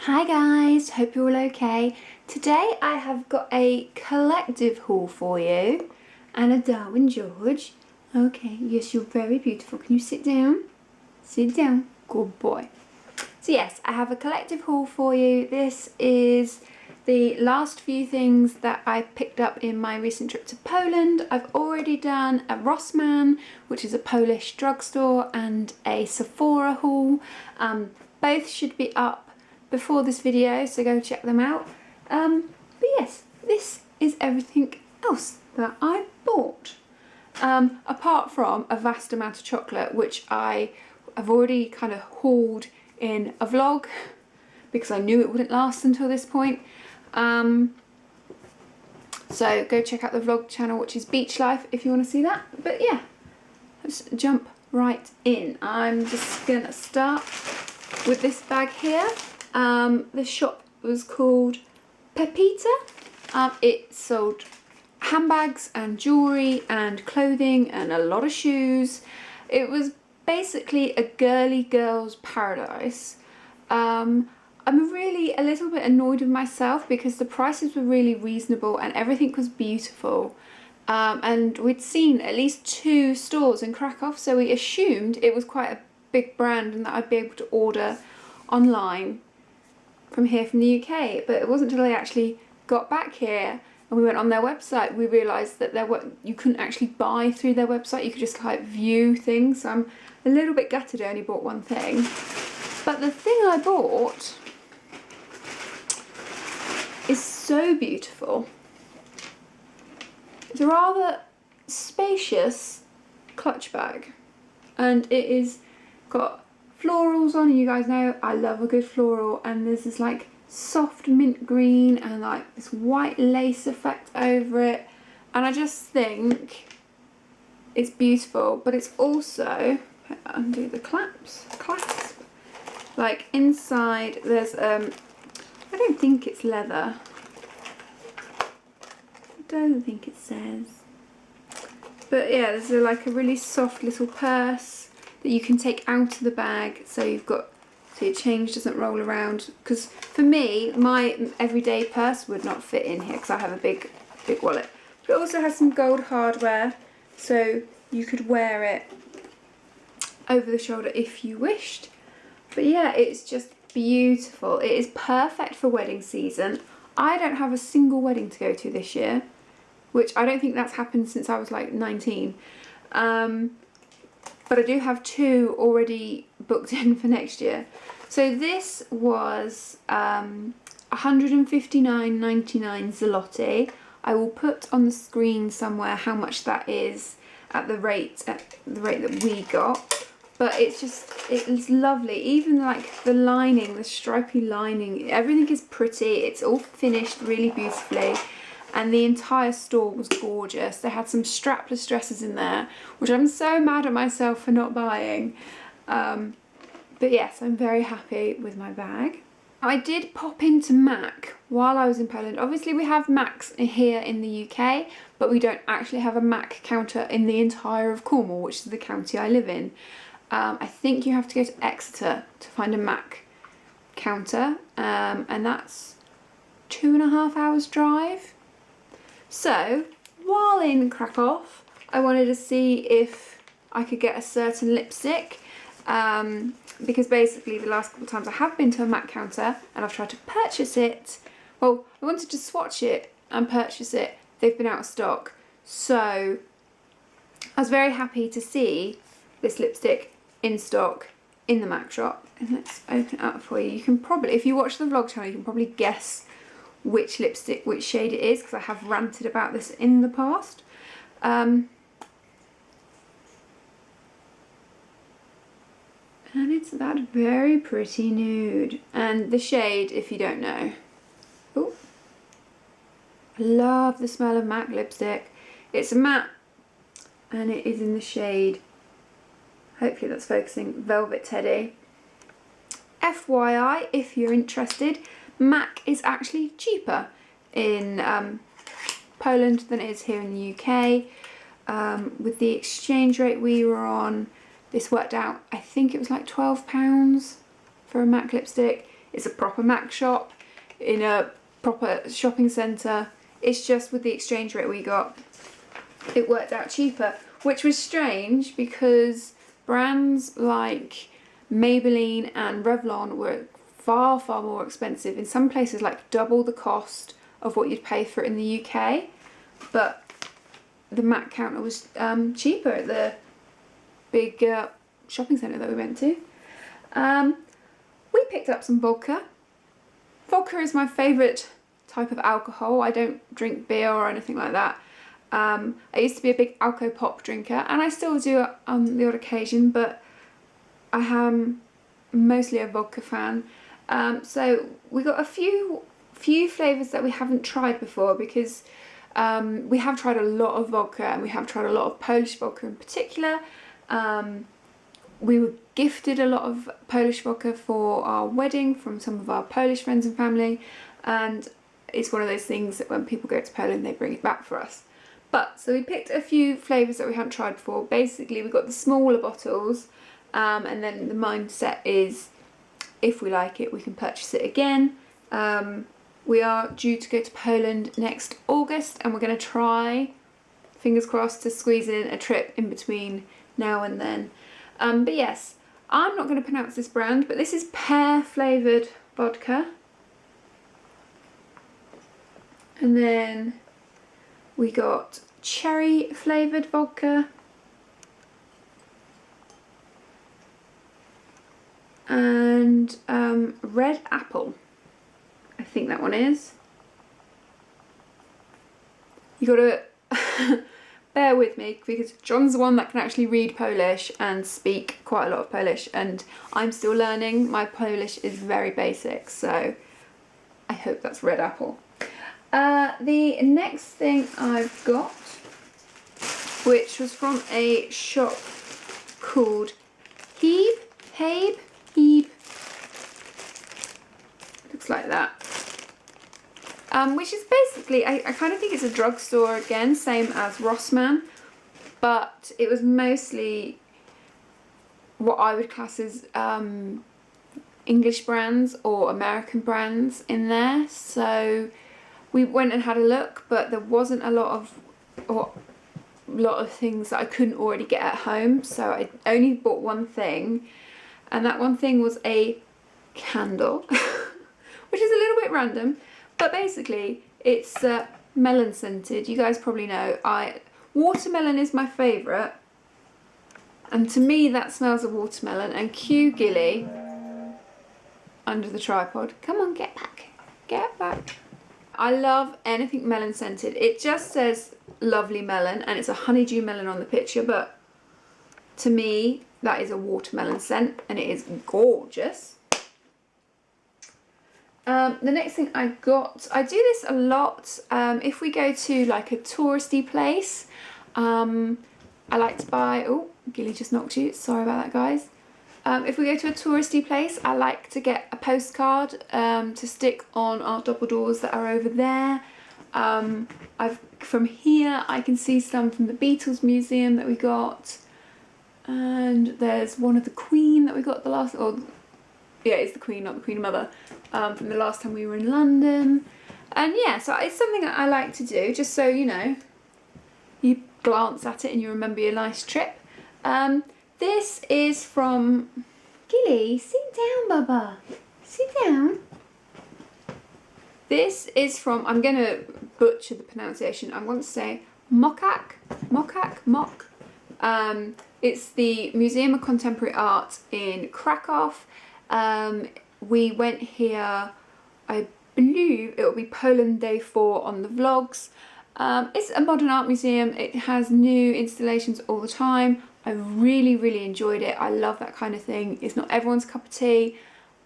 Hi guys, hope you're all okay. Today I have got a collective haul for you and a Darwin George. Okay, yes, you're very beautiful. Can you sit down? Sit down. Good boy. So yes, I have a collective haul for you. This is the last few things that I picked up in my recent trip to Poland. I've already done a Rossmann, which is a Polish drugstore, and a Sephora haul. Both should be up before this video, so go check them out. But yes, this is everything else that I bought. Apart from a vast amount of chocolate, which I have already kind of hauled in a vlog because I knew it wouldn't last until this point. So go check out the vlog channel, which is Beach Life, if you want to see that. But yeah, let's jump right in. I'm just gonna start with this bag here. The shop was called Pepita. It sold handbags and jewellery and clothing and a lot of shoes. It was basically a girly girl's paradise. I'm really a little bit annoyed with myself because the prices were really reasonable and everything was beautiful. And we'd seen at least 2 stores in Krakow, so we assumed it was quite a big brand and that I'd be able to order online from here from the UK. But it wasn't until I actually got back here and we went on their website we realised that you couldn't actually buy through their website, you could just like view things. So I'm a little bit gutted I only bought one thing. But the thing I bought is so beautiful. It's a rather spacious clutch bag and it is got florals on. You guys know I love a good floral, and there's this like soft mint green and like this white lace effect over it, and I just think it's beautiful. But it's also, undo the clasp, like inside there's I don't think it's leather, I don't think it says, but yeah, there's like a really soft little purse that you can take out of the bag, so your change doesn't roll around. Because for me, my everyday purse would not fit in here because I have a big wallet. But it also has some gold hardware, so you could wear it over the shoulder if you wished. But yeah, it's just beautiful. It is perfect for wedding season. I don't have a single wedding to go to this year, which I don't think that's happened since I was like 19. But I do have 2 already booked in for next year. So this was 159.99 zloty. I will put on the screen somewhere how much that is at the rate that we got. But it's lovely. Even like the lining, the stripy lining, everything is pretty. It's all finished really beautifully. And the entire store was gorgeous. They had some strapless dresses in there, which I'm so mad at myself for not buying. But yes, I'm very happy with my bag. I did pop into MAC while I was in Poland. Obviously we have MACs here in the UK, but we don't actually have a MAC counter in the entire of Cornwall, which is the county I live in. I think you have to go to Exeter to find a MAC counter, and that's 2.5 hours drive. So, while in Krakow, I wanted to see if I could get a certain lipstick, because basically the last couple of times I have been to a MAC counter and I've tried to purchase it, well, I wanted to swatch it and purchase it, they've been out of stock. So, I was very happy to see this lipstick in stock in the MAC shop. And let's open it up for you. You can probably, if you watch the vlog channel, you can probably guess which lipstick, which shade it is, because I have ranted about this in the past. And it's that very pretty nude. And the shade, if you don't know. Oh, I love the smell of MAC lipstick. It's a matte and it is in the shade, hopefully that's focusing, Velvet Teddy. FYI, if you're interested, MAC is actually cheaper in Poland than it is here in the UK. With the exchange rate we were on, this worked out, I think it was like £12 for a MAC lipstick. It's a proper Mac shop in a proper shopping centre. It's just with the exchange rate we got, it worked out cheaper, which was strange because brands like Maybelline and Revlon were far, far more expensive. In some places, like double the cost of what you'd pay for it in the UK. But the MAC counter was cheaper at the big shopping centre that we went to. We picked up some vodka. Vodka is my favourite type of alcohol. I don't drink beer or anything like that. I used to be a big Alco Pop drinker, and I still do on the odd occasion, but I am mostly a vodka fan. So we got a few flavours that we haven't tried before, because we have tried a lot of vodka, and we have tried a lot of Polish vodka in particular. We were gifted a lot of Polish vodka for our wedding from some of our Polish friends and family, and it's one of those things that when people go to Poland they bring it back for us. But so we picked a few flavours that we haven't tried before. Basically we got the smaller bottles, and then the mindset is if we like it we can purchase it again. We are due to go to Poland next August, and we're going to try, fingers crossed, to squeeze in a trip in between now and then. But yes, I'm not going to pronounce this brand, but this is pear flavoured vodka. And then we got cherry flavoured vodka. And red apple. I think that one is. You gotta bear with me because John's the one that can actually read Polish and speak quite a lot of Polish, and I'm still learning. My Polish is very basic, so I hope that's red apple. The next thing I've got, which was from a shop called Hebe, looks like that. Which is basically, I kind of think it's a drugstore again, same as Rossmann, but it was mostly what I would class as English brands or American brands in there. So we went and had a look, but there wasn't a lot of things that I couldn't already get at home. So I only bought one thing, and that one thing was a candle, which is a little bit random. But basically, it's melon scented. You guys probably know watermelon is my favourite, and to me that smells of watermelon. And cue Gilly under the tripod. Come on, get back. I love anything melon scented. It just says lovely melon, and it's a honeydew melon on the picture, but to me that is a watermelon scent, and it is gorgeous. The next thing I got, I do this a lot, if we go to like a touristy place, I like to buy, oh, Gilly just knocked you, sorry about that guys. If we go to a touristy place, I like to get a postcard to stick on our double doors that are over there. From here I can see some from the Beatles Museum that we got, and there's one of the Queen that we got the last, yeah, it's the Queen, not the Queen Mother, from the last time we were in London. And yeah, so it's something that I like to do, just so you know, you glance at it and you remember your nice trip. This is from Gilly. Sit down, Bubba. Sit down. This is from, I'm going to butcher the pronunciation, I'm going to say Mock. It's the Museum of Contemporary Art in Krakow. We went here, I believe it will be Poland Day 4 on the vlogs. It's a modern art museum. It has new installations all the time. I really enjoyed it. I love that kind of thing. It's not everyone's cup of tea.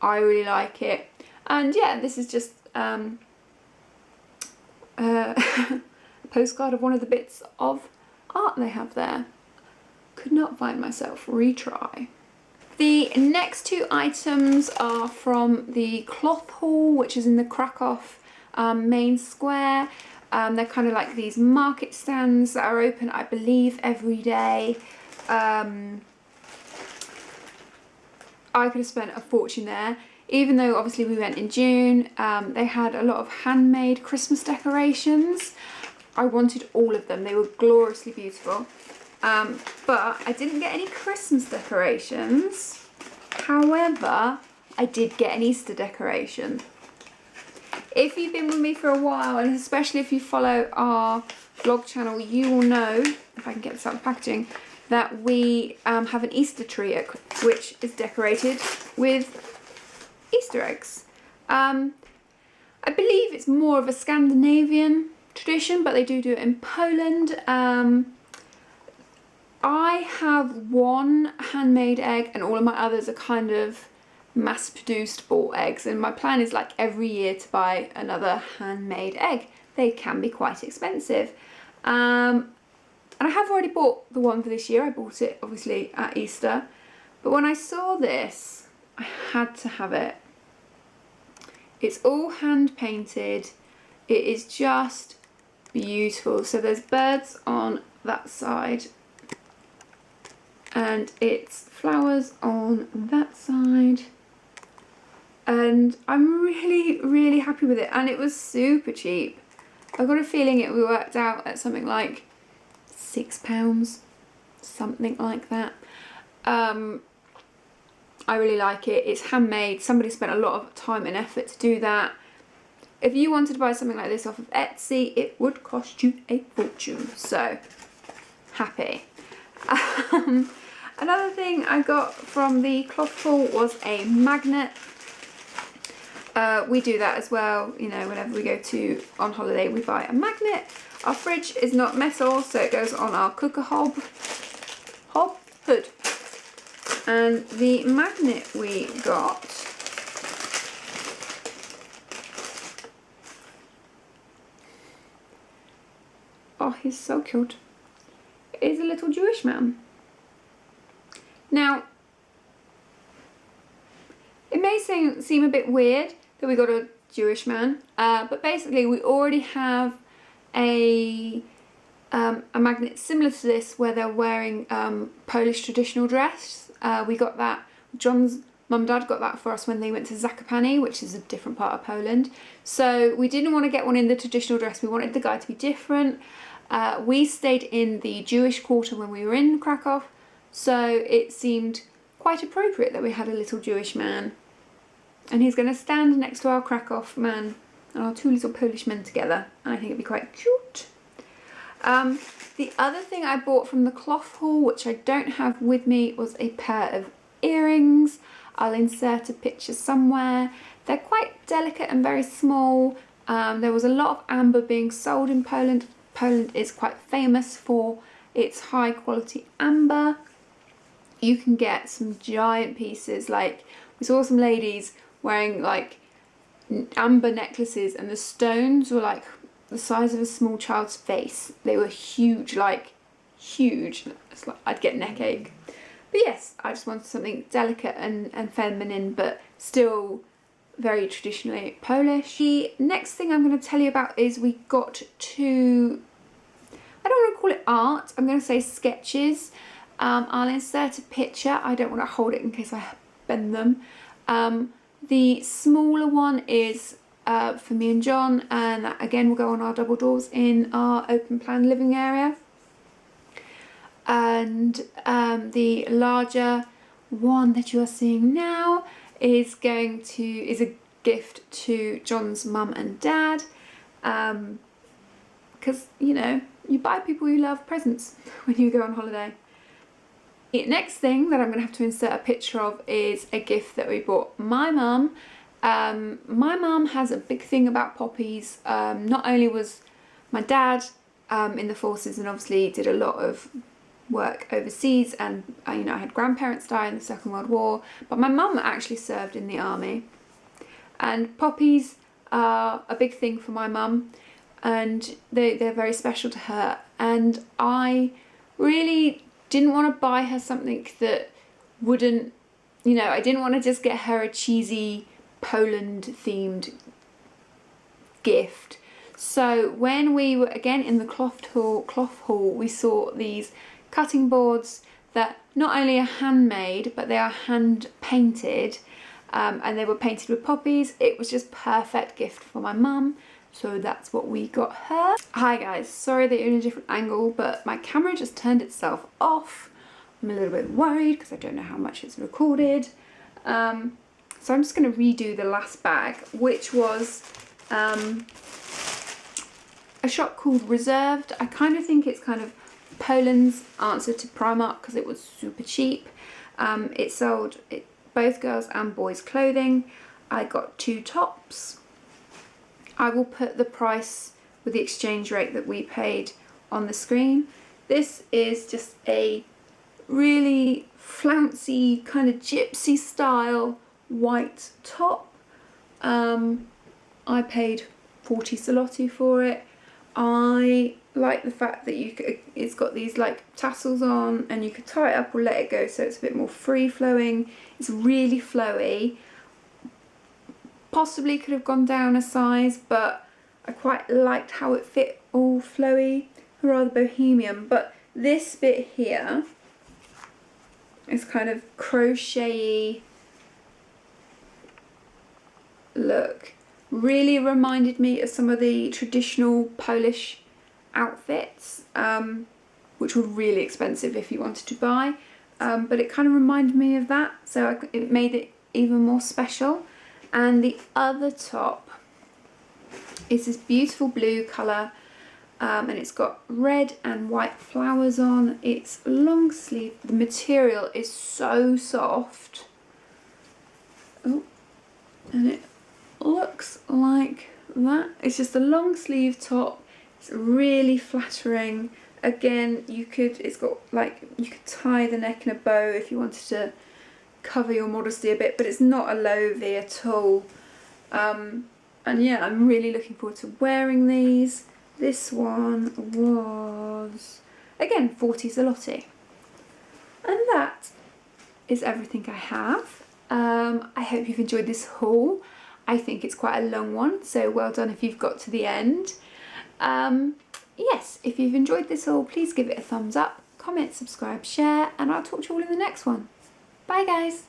I really like it. And yeah, this is just a postcard of one of the bits of art they have there. Could not find myself. Retry. The next two items are from the Cloth Hall, which is in the Krakow main square. They're kind of like these market stands that are open, I believe, every day. I could have spent a fortune there. even though obviously we went in June, they had a lot of handmade Christmas decorations. I wanted all of them. They were gloriously beautiful. But I didn't get any Christmas decorations. However, I did get an Easter decoration. If you've been with me for a while, and especially if you follow our vlog channel, you will know, if I can get this out of the packaging, that we have an Easter tree which is decorated with Easter eggs. I believe it's more of a Scandinavian tradition, but they do it in Poland. I have one handmade egg and all of my others are kind of mass-produced bought eggs, and my plan is like every year to buy another handmade egg. They can be quite expensive. And I have already bought the one for this year. I bought it obviously at Easter, but when I saw this, I had to have it. It's all hand painted. It is just beautiful. So there's birds on that side and it's flowers on that side, and I'm really happy with it, and it was super cheap. I've got a feeling it worked out at something like £6, something like that. I really like it. It's handmade. Somebody spent a lot of time and effort to do that. If you wanted to buy something like this off of Etsy, it would cost you a fortune. So, happy. Another thing I got from the cloth haul was a magnet. We do that as well, you know, whenever we go on holiday we buy a magnet. Our fridge is not metal, so it goes on our cooker hood. And the magnet we got oh, he's so cute. Is a little Jewish man. Now, it may seem a bit weird that we got a Jewish man, but basically we already have a magnet similar to this where they're wearing Polish traditional dress. We got that, John's mum and dad got that for us when they went to Zakopane, which is a different part of Poland. So we didn't want to get one in the traditional dress, we wanted the guy to be different. We stayed in the Jewish quarter when we were in Krakow, so it seemed quite appropriate that we had a little Jewish man. And he's going to stand next to our Krakow man and our two little Polish men together, and I think it'd be quite cute. The other thing I bought from the cloth haul, which I don't have with me, was a pair of earrings. I'll insert a picture somewhere. They're quite delicate and very small. There was a lot of amber being sold in Poland. Poland is quite famous for its high quality amber. You can get some giant pieces, like we saw some ladies wearing like amber necklaces and the stones were like the size of a small child's face. They were huge, like huge. It's like I'd get neck ache. But yes, I just wanted something delicate and feminine, but still very traditionally Polish. The next thing I'm going to tell you about is we got two, I don't want to call it art, I'm going to say sketches. I'll insert a picture. I don't want to hold it in case I bend them. The smaller one is for me and John, and that again will go on our double doors in our open plan living area. And the larger one that you are seeing now is a gift to John's mum and dad, because you know, you buy people you love presents when you go on holiday. The next thing that I'm going to have to insert a picture of is a gift that we bought my mum. My mum has a big thing about poppies. Not only was my dad in the forces and obviously did a lot of work overseas, and you know, I had grandparents die in the Second World War, but my mum actually served in the army, and poppies are a big thing for my mum, and they're very special to her, and I really didn't want to buy her something that wouldn't, you know, I didn't want to just get her a cheesy Poland themed gift. So when we were again in the cloth hall, we saw these cutting boards that not only are handmade but they are hand painted, and they were painted with poppies. It was just perfect gift for my mum, so that's what we got her. Hi guys, sorry that you're in a different angle, but my camera just turned itself off. I'm a little bit worried because I don't know how much it's recorded. So I'm just going to redo the last bag, which was a shop called Reserved. I kind of think it's kind of Poland's answer to Primark because it was super cheap. It sold both girls and boys clothing. I got 2 tops. I will put the price with the exchange rate that we paid on the screen. This is just a really flouncy kind of gypsy style white top. I paid 40 zloty for it. I like the fact that it's got these like tassels on and you could tie it up or let it go, so it's a bit more free flowing. It's really flowy. Possibly could have gone down a size, but I quite liked how it fit all flowy, rather bohemian. But this bit here is kind of crochet-y look. Really reminded me of some of the traditional Polish outfits, which were really expensive if you wanted to buy, but it kind of reminded me of that, so it made it even more special. And the other top is this beautiful blue colour, and it's got red and white flowers on. It's long sleeve. The material is so soft. Oh, and it looks like that. It's just a long sleeve top. It's really flattering. Again, it's got like, you could tie the neck in a bow if you wanted to cover your modesty a bit, but it's not a low V at all. And yeah, I'm really looking forward to wearing these. This one was, again, 40 zloty. And that is everything I have. I hope you've enjoyed this haul. I think it's quite a long one, so well done if you've got to the end. Yes, if you've enjoyed this haul, please give it a thumbs up, comment, subscribe, share, and I'll talk to you all in the next one. Bye guys!